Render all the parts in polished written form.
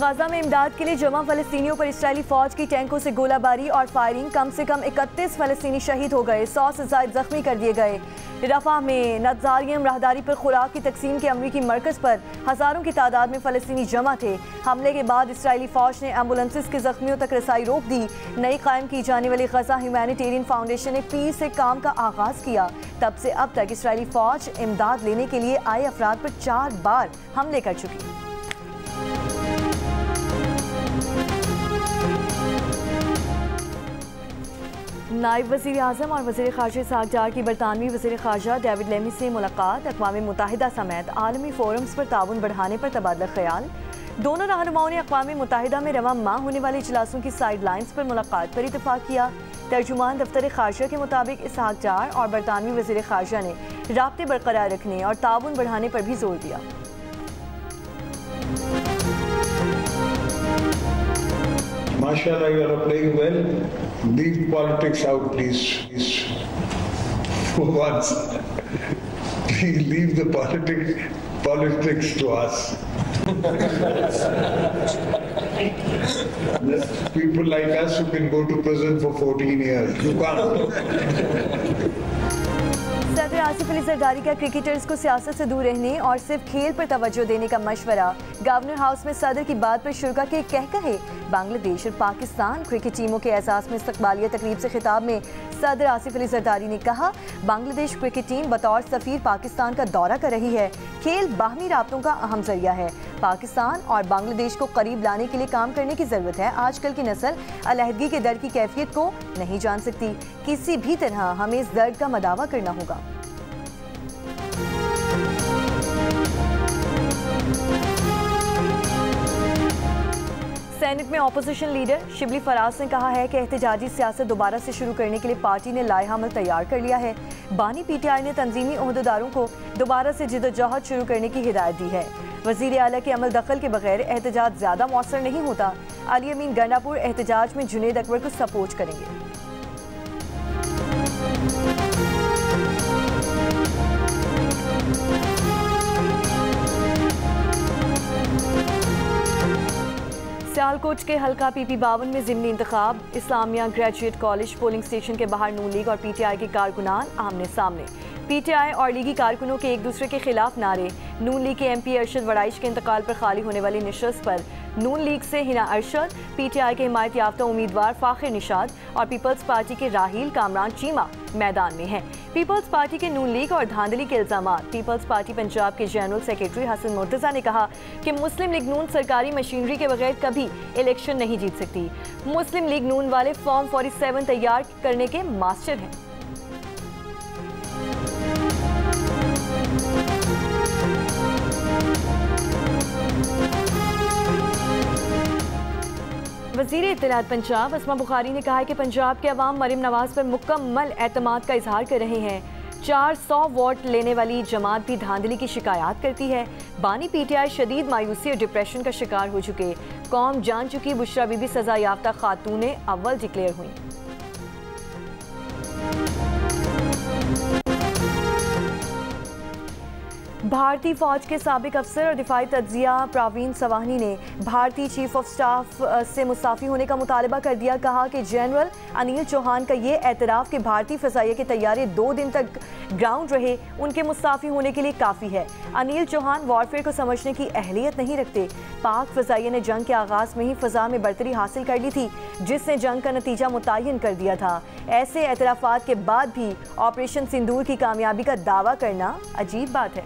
Gaza में इमदाद के लिए जमा फलस्तीनियों पर इसराइली फौज की टैंकों से गोलाबारी और फायरिंग, कम से कम 31 फलस्तीनी शहीद हो गए, 100 से ज्यादा जख्मी कर दिए गए। रफा में नज़ारियम राहदारी पर खुराक की तकसीम के अमरीकी मरकज पर हजारों की तादाद में फलस्तीनी जमा थे। हमले के बाद इसराइली फौज ने एम्बुलेंसेस के जख्मियों तक रसाई रोक दी। नई कायम की जाने वाली गजा ह्यूमैनिटेरियन फाउंडेशन ने पीर से काम का आगाज किया। तब से अब तक इसराइली फौज इमदाद लेने के लिए आए अफराद पर 4 बार हमले कर चुकी। नायब वज़ीर आज़म और वज़ीर ख़ारजा इसहाक़ डार की बरतानवी वज़ीर ख़ारजा डेविड लेमी से मुलाकात, अक़वाम मुत्तहिदा समेत आलमी फोरम्स पर ताउन बढ़ाने पर तबादला ख़याल। दोनों रहनुमाओं ने अक़वाम मुत्तहिदा में रवा माह होने वाले इजलासों की साइड लाइन्स पर मुलाकात पर इत्तफ़ाक़ किया। तर्जुमान दफ्तर ख़ारजा के मुताबिक इसहाक़ डार और बरतानवी वज़ीर ख़ारजा ने राब्ते बरकरार रखने और ताउन बढ़ाने पर भी जोर दिया। Mashallah, you are playing well. Leave politics out, please. For once, please leave the politics to us. People like us who can go to prison for 14 years. You can't. सदर आसिफ अली जरदारी का क्रिकेटर्स को सियासत से दूर रहने और सिर्फ खेल पर तवज्जो देने का मशवरा। गवर्नर हाउस में सदर की बात पर शुरा के कह कहे। बांग्लादेश और पाकिस्तान क्रिकेट टीमों के एहसास में इस्तकबालिया तकरीब से खिताब में सदर आसिफ अली जरदारी ने कहा, बांग्लादेश क्रिकेट टीम बतौर सफीर पाकिस्तान का दौरा कर रही है। खेल बाहमी राब्तों का अहम जरिया है। पाकिस्तान और बांग्लादेश को करीब लाने के लिए काम करने की जरूरत है। आजकल की नस्ल अलहदगी के दर्द की कैफियत को नहीं जान सकती। किसी भी तरह हमें इस दर्द का मदावा करना होगा। सेनेट में ऑपोजिशन लीडर शिबली फराज ने कहा है कि एहतजाजी सियासत दोबारा से शुरू करने के लिए पार्टी ने लाएहामल तैयार कर लिया है। बानी पीटीआई ने तंजीमी ओहदेदारों को दोबारा से जिद्दोजहद शुरू करने की हिदायत दी है। वजीर आला के अमल दखल के बगैर एहतजाज ज्यादा मौसर नहीं होता। अली अमीन गंडापुर एहतजाज में जुनेद अकबर को सपोर्ट करेंगे। सियालकोट के हल्का PP 52 में ज़िमनी इंतखाब, Islamia graduate college polling station के बाहर नून लीग और PTI के कारकुनान आमने सामने। PTI और लीगी कारकुनों के एक दूसरे के खिलाफ नारे। नून लीग के MP अरशद वड़ाइश के इंतकाल पर खाली होने वाली नशस्त पर नून लीग से हिना अरशद, PTI के हिमायत याफ्ता उम्मीदवार फाखिर निशाद और पीपल्स पार्टी के राहील कामरान चीमा मैदान में हैं। पीपल्स पार्टी के नून लीग और धांधली के इल्जामात। पीपल्स पार्टी पंजाब के जनरल सेक्रेटरी हसन मुर्तज़ा ने कहा कि मुस्लिम लीग नून सरकारी मशीनरी के बगैर कभी इलेक्शन नहीं जीत सकती। मुस्लिम लीग नून वाले फॉर्म 47 तैयार करने के मास्टर हैं। वज़ीर इत्तलात पंजाब अस्मा बुखारी ने कहा है कि पंजाब के अवाम मरीम नवाज पर मुकम्मल एतमाद का इजहार कर रहे हैं। 400 वोट लेने वाली जमात भी धांधली की शिकायत करती है। बानी PTI शदीद मायूसी और डिप्रेशन का शिकार हो चुके। कौम जान चुकी बुशरा बीबी सजा याफ्ता खातून अव्वल डिक्लेयर हुई। भारतीय फौज के साबिक अफसर और दिफाई तज्जिया प्रवीण सवाहनी ने भारतीय चीफ ऑफ स्टाफ से मुस्ताफी होने का मुतालबा कर दिया। कहा कि जनरल अनिल चौहान का ये एतराफ़ कि भारतीय फ़ज़ाइया के तैयारे 2 दिन तक ग्राउंड रहे उनके मुस्ताफी होने के लिए काफ़ी है। अनिल चौहान वॉरफेयर को समझने की अहलियत नहीं रखते। पाक फ़ज़ाइया ने जंग के आगाज़ में ही फ़ज़ा में बरतरी हासिल कर ली थी, जिसने जंग का नतीजा मुतय्यन कर दिया था। ऐसे एतराफ़ात के बाद भी ऑपरेशन सिंदूर की कामयाबी का दावा करना अजीब बात है।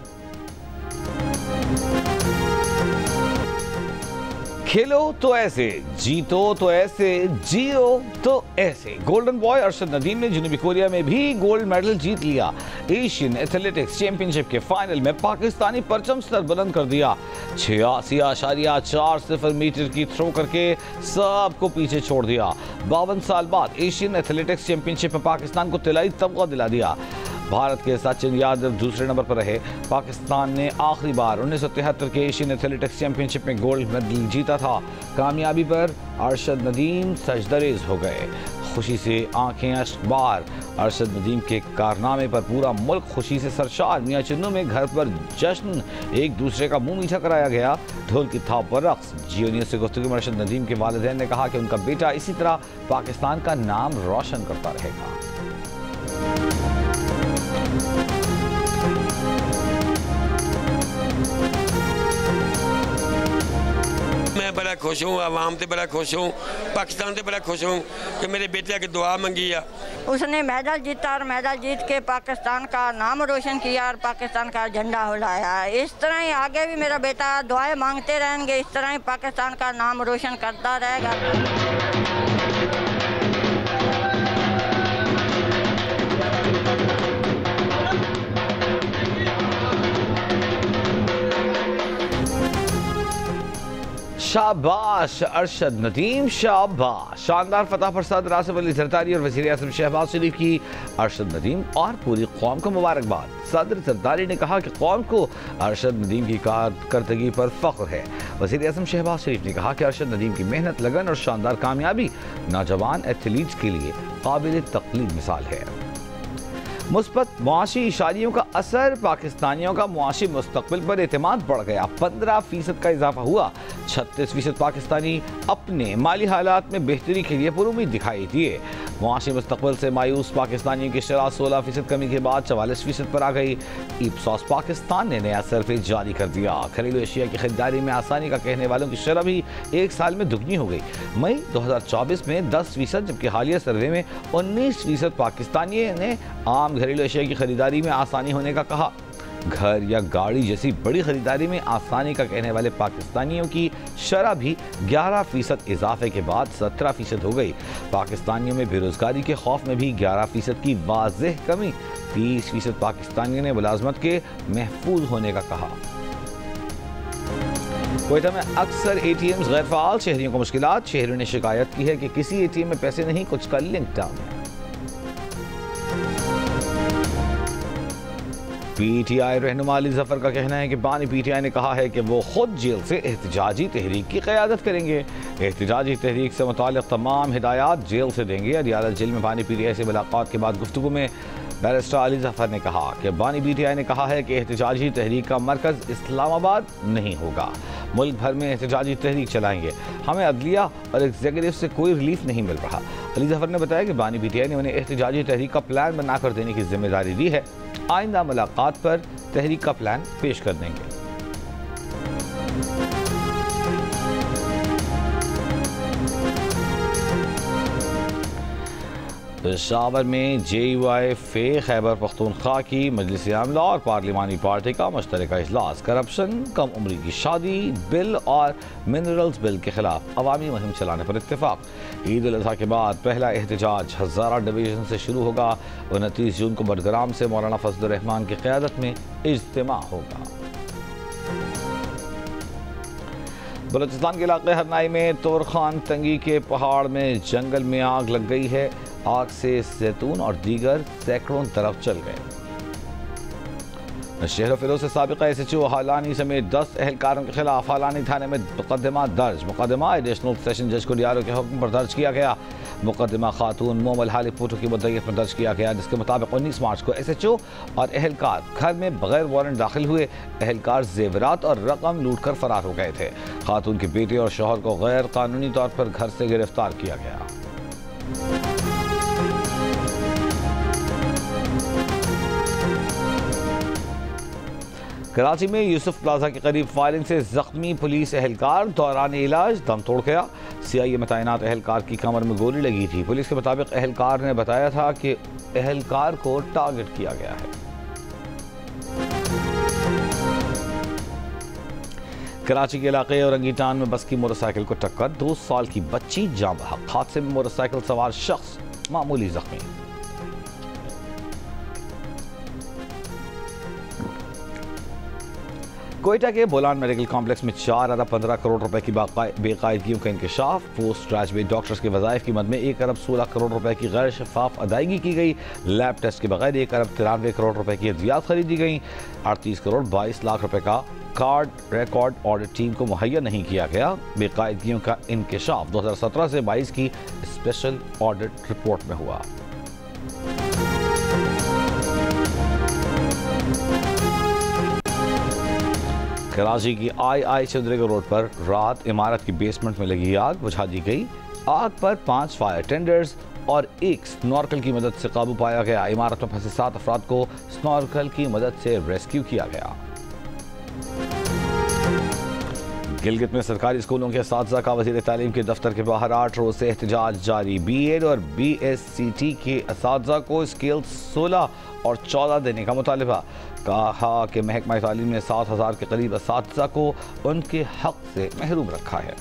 खेलो तो ऐसे, जीतो तो ऐसे, जियो तो ऐसे। गोल्डन बॉय अरशद नदीम ने जनूबी कोरिया में भी गोल्ड मेडल जीत लिया। एशियन एथलेटिक्स चैंपियनशिप के फाइनल में पाकिस्तानी परचम सर बुलंद कर दिया। 86.40 मीटर की थ्रो करके सबको पीछे छोड़ दिया। 52 साल बाद एशियन एथलेटिक्स चैंपियनशिप में पाकिस्तान को तिलाई तमगा दिला दिया। भारत के सचिन यादव दूसरे नंबर पर रहे। पाकिस्तान ने आखिरी बार 1973 के एशियन एथलेटिक्स चैंपियनशिप में गोल्ड मेडल जीता था। कामयाबी पर अरशद नदीम सजदरेज हो गए। खुशी से आंखें अश्कबार। अरशद नदीम के कारनामे पर पूरा मुल्क खुशी से सरशार। मियां चिन्नू में घर पर जश्न, एक दूसरे का मुंह मीठा कराया गया। ढोल की थाप पर रक्स। जियो न्यूज़ से गुफ्तगू में अरशद नदीम के वालिदैन ने कहा कि उनका बेटा इसी तरह पाकिस्तान का नाम रोशन करता रहेगा। मैं बड़ा खुश हूँ, आवाम से बड़ा खुश हूँ, पाकिस्तान से बड़ा खुश हूँ कि मेरे बेटे की दुआ मंगी है। उसने मेडल जीता और मेडल जीत के पाकिस्तान का नाम रोशन किया और पाकिस्तान का झंडा हिलाया। इस तरह ही आगे भी मेरा बेटा दुआएं मांगते रहेंगे, इस तरह ही पाकिस्तान का नाम रोशन करता रहेगा। शाबाश अरशद नदीम, शाबाश। शानदार फतह पर सदर आसिफ अली जरदारी और वज़ीर आज़म शहबाज शरीफ की अरशद नदीम और पूरी कौम को मुबारकबाद। सदर जरदारी ने कहा कि कौम को अरशद नदीम की कारकर्दगी पर फख्र है। वज़ीर आज़म शहबाज शरीफ ने कहा कि अरशद नदीम की मेहनत, लगन और शानदार कामयाबी नौजवान एथलीट्स के लिए काबिल तक़लीद मिसाल है। मुस्बत मुआशी इशारियों का असर, पाकिस्तानियों का मुआशी मुस्तकबिल पर एतमाद बढ़ गया। 15% का इजाफा हुआ। 36% पाकिस्तानी अपने माली हालात में बेहतरी के लिए पुरुमीद दिखाई दिए। मुआशी मुस्तकबिल से मायूस पाकिस्तानियों की शरह 16% कमी के बाद 44% पर आ गई। इप्सॉस पाकिस्तान ने नया सर्वे जारी कर दिया। घरेलू एशिया की खरीदारी में आसानी का कहने वालों की शरह भी एक साल में दुगनी हो गई। मई 2024 में 10%, जबकि हालिया सर्वे में 19% पाकिस्तानियों ने आम घरेलू एशिया की खरीदारी में आसानी होने का कहा। घर या गाड़ी जैसी बड़ी खरीदारी में आसानी का कहने वाले पाकिस्तानियों की शरह भी 11% इजाफे के बाद 17% हो गई। पाकिस्तानियों में बेरोजगारी के खौफ में भी 11% की वाज़ेह कमी। 30% पाकिस्तानियों ने मुलाजमत के महफूज होने का कहा। क्वेटा में अक्सर ATMs गैर फ़ाल, शहरियों को मुश्किलात। शहरियों ने शिकायत की है कि किसी ATM में पैसे नहीं, कुछ का लिंक डाउन है। PTI रहनुमा अली जफर का कहना है कि बानी PTI ने कहा है कि वो खुद जेल से एहतजाजी तहरीक की क़यादत करेंगे। एहतजाजी तहरीक से मुताल्लिक़ तमाम हिदायत जेल से देंगे। अदियाला जेल में बानी PTI से मुलाकात के बाद गुफ्तगू में बैरिस्टर अली जफर ने कहा कि बानी PTI ने कहा है कि एहतजाजी तहरीक का मरकज़ इस्लामाबाद नहीं होगा। मुल्क भर में एहतजाजी तहरीक चलाएंगे। हमें अदलिया और एग्जीक्यूटिव से कोई रिलीफ नहीं मिल रहा। अली जफर ने बताया कि बानी PTI ने उन्हें एहतजाजी तहरीक का प्लान बनाकर देने की जिम्मेदारी दी है। आइंदा मुलाकात पर तहरीक का प्लान पेश कर देंगे। पेशावर में JUIF खैबर पख्तूनख्वा की मजलिस आमला और पार्लिमानी पार्टी का मुश्तरका इजलास। करप्शन, कम उम्री की शादी बिल और मिनरल्स बिल के खिलाफ अवामी मुहिम चलाने पर इत्तेफाक। ईद उल अज़हा के बाद पहला एहतजाज हज़ारा डिवीज़न से शुरू होगा। 29 जून को बडग्राम से मौलाना फजलुर रहमान की क़यादत में इज्तिमा होगा। बलूचिस्तान के इलाके हरनाई में तोरखान तंगी के पहाड़ में जंगल में आग लग गई है। आग से जैतून और दीगर सैकड़ों तरफ चल गए। शहर फिरोज से साबिक़ा SHO हालानी समेत 10 अहलकारों के खिलाफ हालानी थाने में मुकदमा दर्ज। मुकदमा एडिशनल सेशन जज कुडियारो के हुक्म पर दर्ज किया गया। मुकदमा खातून मोमल हालिक पुटो की मुद्दईयत में दर्ज किया गया, जिसके मुताबिक 19 मार्च को SHO और अहलकार घर में बगैर वारंट दाखिल हुए। अहलकार जेवरात और रकम लूट कर फरार हो गए थे। खातून के बेटे और शौहर को गैर कानूनी तौर पर घर से गिरफ्तार किया गया। कराची में यूसुफ प्लाजा के करीब फायरिंग से जख्मी पुलिस एहलकार दौरान इलाज दम तोड़ गया। CIA में तैनात एहलकार की कमर में गोली लगी थी। पुलिस के मुताबिक एहलकार ने बताया था कि एहलकार को टारगेट किया गया है। कराची के इलाके औरंगीटान में बस की मोटरसाइकिल को टक्कर। 2 साल की बच्ची जाँ बहक। हादसे में मोटरसाइकिल सवार शख्स मामूली जख्मी। कोयटा के बोलान मेडिकल कॉम्प्लेक्स में 4 अरब 15 करोड़ रुपए की बेकायदगियों का इंकशाफ। पोस्ट ग्रेजुएट डॉक्टर्स के वज़ाइफ की मद में 1 अरब 16 करोड़ रुपए की गैर शफाफ अदायगी की गई। लैब टेस्ट के बगैर 1 अरब 93 करोड़ रुपए की अद्वियात खरीदी गई। 38 करोड़ 22 लाख रुपए का कार्ड रिकॉर्ड ऑडिट टीम को मुहैया नहीं किया गया। बेकायदगियों का इंकशाफ 2017 से 22 की स्पेशल ऑडिट रिपोर्ट में हुआ। कराची की आई चंद्रेगा रोड पर रात इमारत की बेसमेंट में लगी आग बुझा दी गई। आग पर 5 फायर टेंडर्स और 1 स्नॉर्कल की मदद से काबू पाया गया। इमारत में फंसे 7 अफराद को स्नॉर्कल की मदद से रेस्क्यू किया गया। गिलगित में सरकारी स्कूलों के असातिज़ा का वज़ीर तालीम के दफ्तर के बाहर 8 रोज से एहतजाज जारी। बीएड और BSCT के असातिज़ा को स्केल 16 और 14 देने का मुतालिबा। कहा कि महकमा तालीम ने 7,000 के करीब असातिज़ा को उनके हक से महरूम रखा है।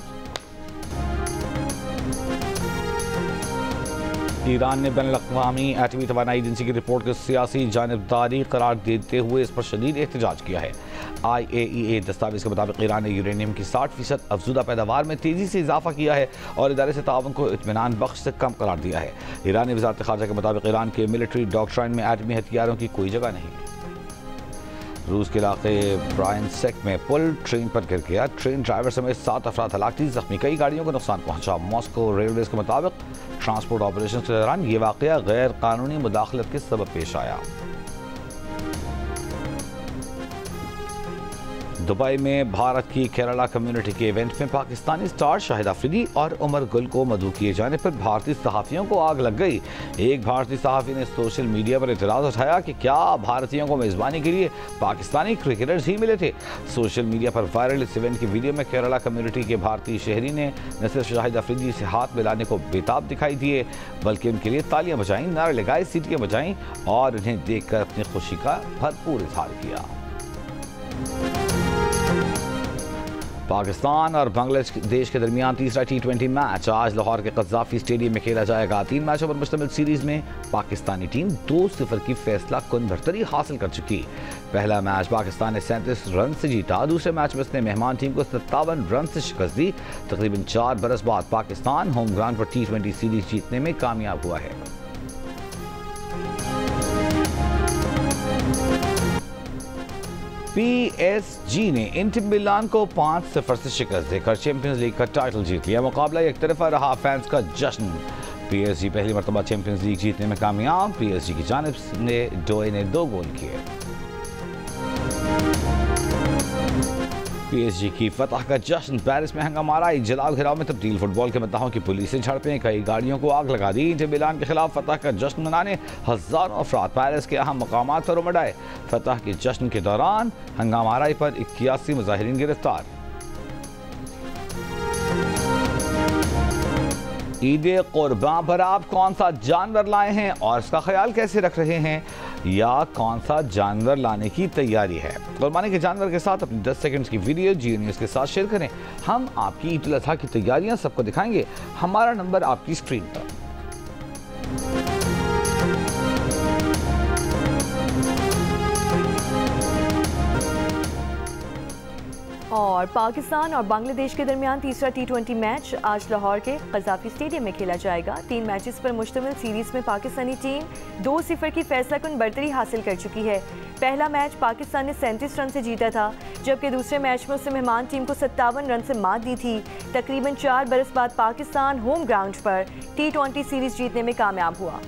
ईरान ने बैनुल-अक़वामी एटमी तवानाई एजेंसी की रिपोर्ट को सियासी जानिबदारी करार देते हुए इस पर शदीद एहतजाज किया है। IAEA दस्तावेज़ के मुताबिक ईरान ने यूरेनियम की 60% अफजुदा पैदावार में तेज़ी से इजाफा किया है और इदारे से ताउन को इत्मीनान बख्श से कम करार दिया है। ईरानी वज़ारत ख़ारजा के मुताबिक ईरान के मिलिट्री डॉक्ट्राइन में एटमी हथियारों की कोई जगह नहीं है। रूस के इलाके ब्रायनसेक में पुल ट्रेन पर गिर गया। ट्रेन ड्राइवर समेत 7 अफराद हलाकती जख्मी, कई गाड़ियों को नुकसान पहुंचा। मॉस्को रेलवेज के मुताबिक ट्रांसपोर्ट ऑपरेशन के दौरान ये वाक़या गैर कानूनी मुदाखलत के सबब पेश आया। दुबई में भारत की केरला कम्युनिटी के इवेंट में पाकिस्तानी स्टार शाहिद अफरीदी और उमर गुल को मदऊ किए जाने पर भारतीय सहाफ़ियों को आग लग गई। एक भारतीय सहाफ़ी ने सोशल मीडिया पर इतराज़ उठाया कि क्या भारतीयों को मेज़बानी के लिए पाकिस्तानी क्रिकेटर्स ही मिले थे। सोशल मीडिया पर वायरल इस इवेंट की वीडियो में केरला कम्युनिटी के भारतीय शहरी ने न सिर्फ शाहिद अफरीदी से हाथ मिलाने को बेताब दिखाई दिए, बल्कि उनके लिए तालियां बजाईं, नारे लगाए, सीटियां बजाईं और उन्हें देखकर अपनी खुशी का भरपूर इजहार किया। पाकिस्तान और बांग्लादेश के दरमियान तीसरा T20 मैच आज लाहौर के कज़ाफ़ी स्टेडियम में खेला जाएगा। 3 मैचों पर मुश्तमिल सीरीज में पाकिस्तानी टीम 2-0 की फैसला कुन बढ़तरी हासिल कर चुकी। पहला मैच पाकिस्तान ने 37 रन से जीता। दूसरे मैच में उसने मेहमान टीम को 57 रन से शिकस्त दी। तकरीबन 4 बरस बाद पाकिस्तान होम ग्राउंड पर T20 सीरीज जीतने में कामयाब हुआ है। PSG ने इंटर मिलान को 5-0 से शिकस्त देकर चैंपियंस लीग का टाइटल जीत लिया। मुकाबला एक तरफा रहा, फैंस का जश्न। PSG पहली मरतबा चैंपियंस लीग जीतने में कामयाब। PSG की जानिब से डोए ने 2 गोल किए। PSG की फतह का जश्न। पेरिस में हंगामा, जलाल घिराव में तब्दील। फुटबॉल के मद्दाहों की पुलिस से झड़पें, कई गाड़ियों को आग लगा दी। इंटर मिलान के खिलाफ फतह का जश्न मनाने हजारों अफराद पेरिस के अहम मकामात पर उमड़ आए। फतह के जश्न के दौरान हंगामा पर 81 मुजाहिरीन गिरफ्तार। ईद कुर्बान पर आप कौन सा जानवर लाए हैं और इसका ख्याल कैसे रख रहे हैं, या कौन सा जानवर लाने की तैयारी है? कुर्बानी के जानवर के साथ अपनी 10 सेकंड्स की वीडियो जियो न्यूज़ के साथ शेयर करें। हम आपकी ईद उल अज़हा की तैयारियां सबको दिखाएंगे। हमारा नंबर आपकी स्क्रीन पर। और पाकिस्तान और बांग्लादेश के दरमियान तीसरा T20 मैच आज लाहौर के कज़ाफ़ी स्टेडियम में खेला जाएगा। 3 मैचेस पर मुश्तमिल सीरीज में पाकिस्तानी टीम 2-0 की फैसलाकुन बढ़तरी हासिल कर चुकी है। पहला मैच पाकिस्तान ने 37 रन से जीता था, जबकि दूसरे मैच में उसने मेहमान टीम को 57 रन से मात दी थी। तकरीबन 4 बरस बाद पाकिस्तान होम ग्राउंड पर T20 सीरीज जीतने में कामयाब हुआ।